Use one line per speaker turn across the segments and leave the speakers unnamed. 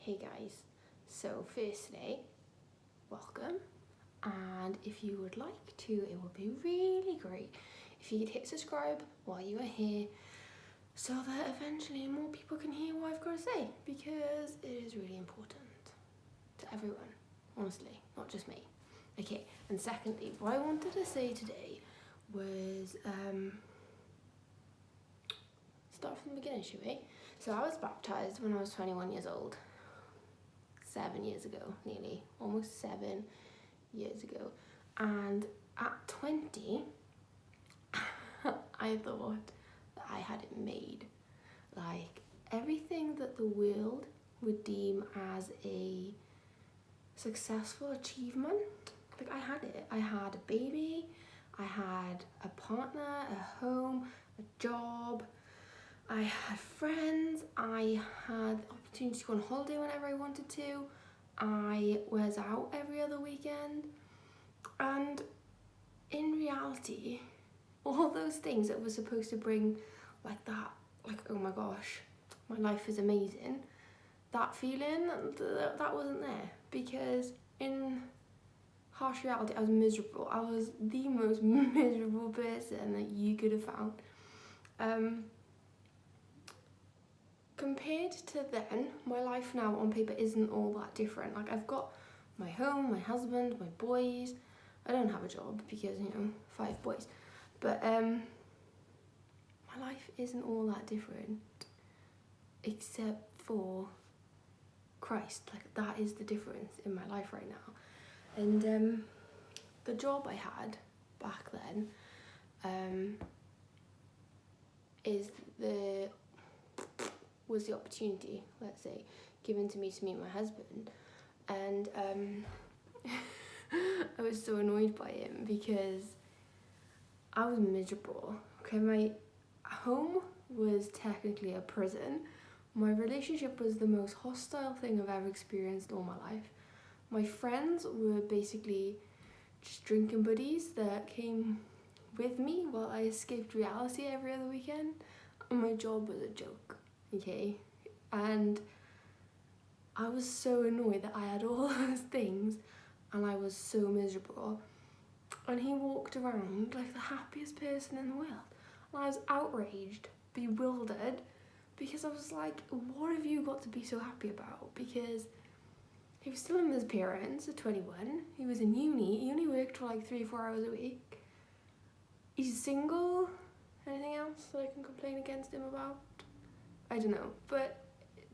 Hey guys, so firstly, welcome, and if you would like to, it would be really great if you could hit subscribe while you are here so that eventually more people can hear what I've got to say, because it is really important to everyone, honestly, not just me. Okay, and secondly, what I wanted to say today was, start from the beginning, shall we? So I was baptised when I was 21 years old. 7 years ago, nearly, almost 7 years ago. And at 20, I thought that I had it made. Like, everything that the world would deem as a successful achievement, like I had it. I had a baby, I had a partner, a home, a job, I had friends, I had the opportunity to go on holiday whenever I wanted to, I was out every other weekend, and in reality, all those things that were supposed to bring like that, like, oh my gosh, my life is amazing, that feeling, that wasn't there, because in harsh reality, I was miserable. I was the most miserable person that you could have found. Compared to then, my life now on paper isn't all that different. Like, I've got my home, my husband, my boys. I don't have a job because, 5 boys. But my life isn't all that different, except for Christ. Like, that is the difference in my life right now. And the job I had back then was the opportunity, let's say, given to me to meet my husband. And I was so annoyed by him because I was miserable. Okay, my home was technically a prison. My relationship was the most hostile thing I've ever experienced all my life. My friends were basically just drinking buddies that came with me while I escaped reality every other weekend. And my job was a joke, okay? And I was so annoyed that I had all those things and I was so miserable. And he walked around like the happiest person in the world. And I was outraged, bewildered, because I was like, what have you got to be so happy about? Because he was still in his parents at 21. He was in uni. He only worked for like 3-4 hours a week. He's single. Anything else that I can complain against him about? I don't know. But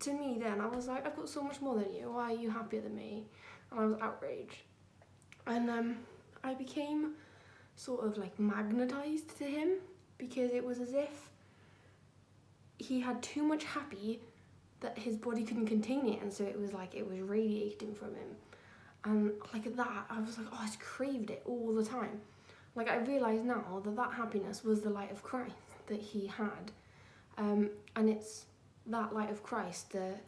to me then, I was like, I've got so much more than you. Why are you happier than me? And I was outraged. And I became sort of like magnetized to him, because it was as if he had too much happy that his body couldn't contain it, and so it was like it was radiating from him. And like that, I was like, oh, I just craved it all the time. Like, I realise now that that happiness was the light of Christ that he had. And it's that light of Christ that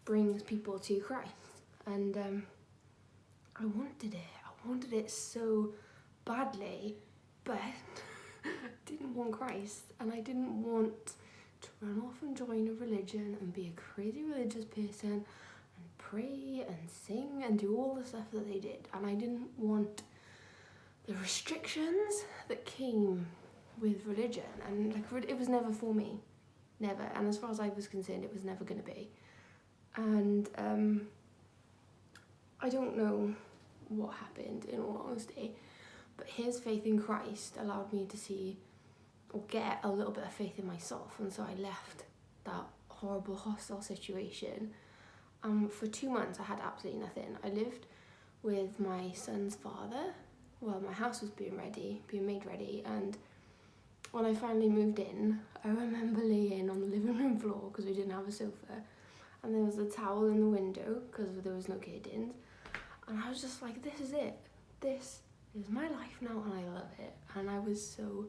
brings people to Christ. And I wanted it. I wanted it so badly, but didn't want Christ. And I didn't want to run off and join a religion and be a crazy religious person and pray and sing and do all the stuff that they did. And I didn't want the restrictions that came with religion. And like, it was never for me. Never. And as far as I was concerned, it was never going to be. And I don't know what happened, in all honesty, but his faith in Christ allowed me to see or get a little bit of faith in myself. And so I left that horrible hostile situation. For 2 months I had absolutely nothing. I lived with my son's father. Well, my house was being made ready, and when I finally moved in, I remember laying on the living room floor because we didn't have a sofa, and there was a towel in the window because there was no curtains, and I was just like, this is it. This is my life now, and I love it. And I was so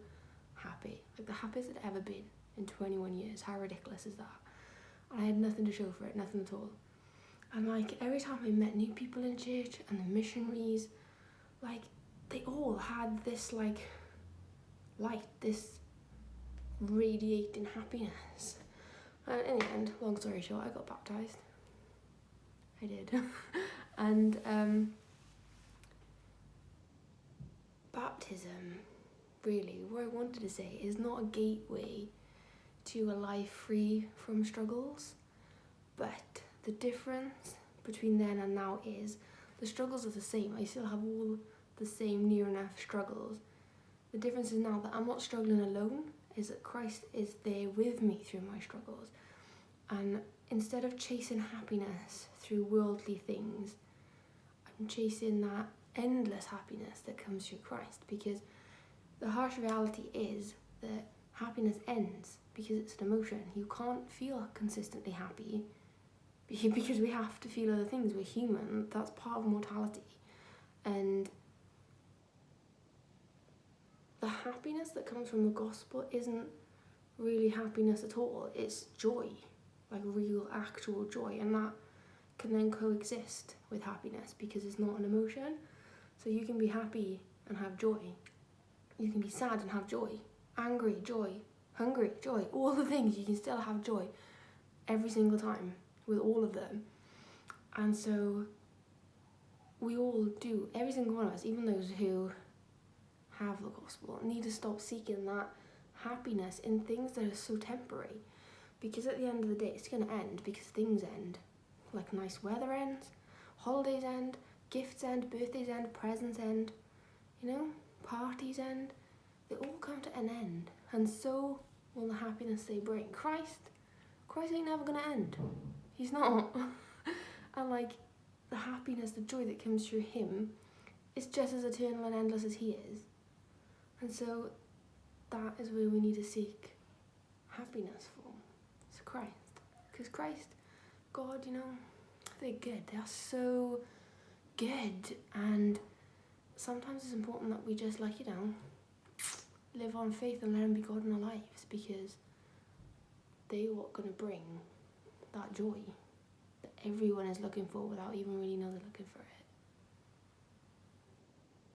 happy, like the happiest I'd ever been in 21 years. How ridiculous is that? And I had nothing to show for it, nothing at all. And like, every time I met new people in church and the missionaries, like, they all had this like light, this radiating happiness. And in the end, long story short, I got baptised. I did. And baptism, really, what I wanted to say, is not a gateway to a life free from struggles, but the difference between then and now is the struggles are the same. I still have all the same near enough struggles. The difference is now that I'm not struggling alone, is that Christ is there with me through my struggles. And instead of chasing happiness through worldly things, I'm chasing that endless happiness that comes through Christ, because the harsh reality is that happiness ends because it's an emotion. You can't feel consistently happy because we have to feel other things. We're human. That's part of mortality. And the happiness that comes from the gospel isn't really happiness at all. It's joy, like real, actual joy. And that can then coexist with happiness because it's not an emotion. So you can be happy and have joy. You can be sad and have joy. Angry, joy. Hungry, joy. All the things, you can still have joy every single time with all of them. And so we all do, every single one of us, even those who have the gospel, need to stop seeking that happiness in things that are so temporary. Because at the end of the day, it's going to end because things end. Like nice weather ends, holidays end, gifts end, birthdays end, presents end, parties end. They all come to an end. And so will the happiness they bring. Christ ain't never going to end. He's not. And the happiness, the joy that comes through him is just as eternal and endless as he is. And so that is where we need to seek happiness for. It's Christ. Because Christ, God, they're good. They are so good. And sometimes it's important that we just live on faith and let him be God in our lives, because they are what going to bring that joy that everyone is looking for without even really know they're looking for it.